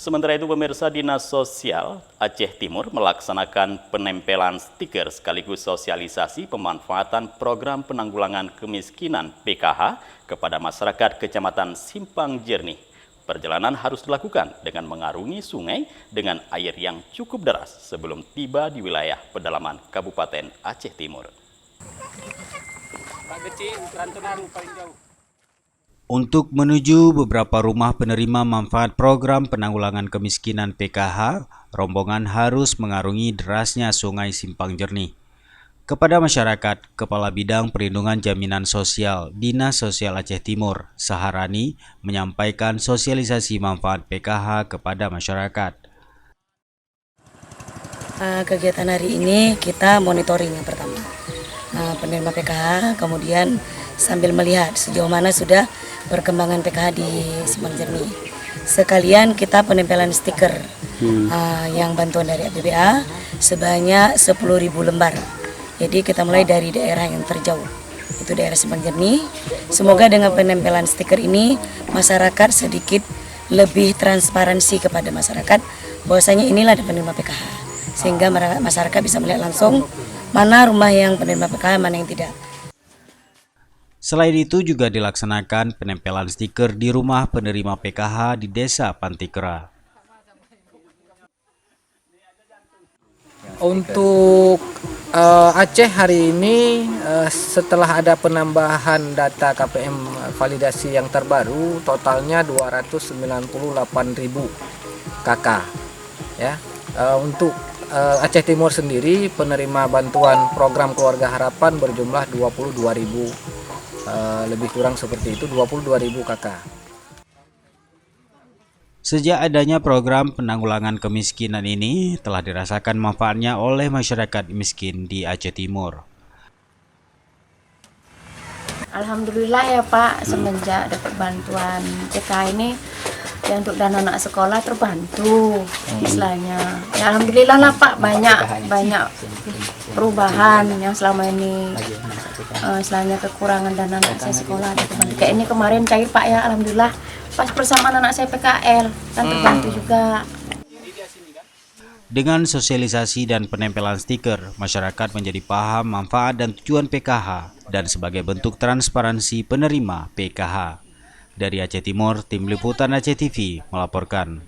Sementara itu, pemirsa, Dinas Sosial Aceh Timur melaksanakan penempelan stiker sekaligus sosialisasi pemanfaatan program penanggulangan kemiskinan (PKH) kepada masyarakat Kecamatan Simpang Jernih. Perjalanan harus dilakukan dengan mengarungi sungai dengan air yang cukup deras sebelum tiba di wilayah pedalaman Kabupaten Aceh Timur. Untuk menuju beberapa rumah penerima manfaat program penanggulangan kemiskinan PKH, rombongan harus mengarungi derasnya sungai Simpang Jernih. Kepada masyarakat, Kepala Bidang Perlindungan Jaminan Sosial Dinas Sosial Aceh Timur, Saharani, menyampaikan sosialisasi manfaat PKH kepada masyarakat. Kegiatan hari ini kita monitoring yang pertama, penerima PKH, kemudian sambil melihat sejauh mana sudah perkembangan PKH di Simpang Jernih. Sekalian kita penempelan stiker yang bantuan dari APBA sebanyak 10.000 lembar. Jadi kita mulai dari daerah yang terjauh, itu daerah Simpang Jernih. Semoga dengan penempelan stiker ini masyarakat sedikit lebih transparansi kepada masyarakat bahwasanya inilah penerima PKH, sehingga masyarakat bisa melihat langsung mana rumah yang penerima PKH, mana yang tidak. Selain itu juga dilaksanakan penempelan stiker di rumah penerima PKH di Desa Pantikera. Untuk Aceh hari ini setelah ada penambahan data KPM validasi yang terbaru, totalnya 298.000 KK. Ya, untuk Aceh Timur sendiri penerima bantuan program Keluarga Harapan berjumlah 22.000. Lebih kurang seperti itu, 22.000 KK. Sejak adanya program penanggulangan kemiskinan ini telah dirasakan manfaatnya oleh masyarakat miskin di Aceh Timur. Alhamdulillah ya Pak, semenjak dapat bantuan PKH ini ya untuk dana anak sekolah terbantu istilahnya. Ya alhamdulillah lah Pak, banyak perubahan yang selama ini istilahnya kekurangan dana anak saya sekolah. Kayak ini kemarin cair Pak ya, alhamdulillah pas persamaan anak saya PKL kan terbantu juga. Dengan sosialisasi dan penempelan stiker, masyarakat menjadi paham manfaat dan tujuan PKH dan sebagai bentuk transparansi penerima PKH. Dari Aceh Timur, Tim Liputan Aceh TV melaporkan.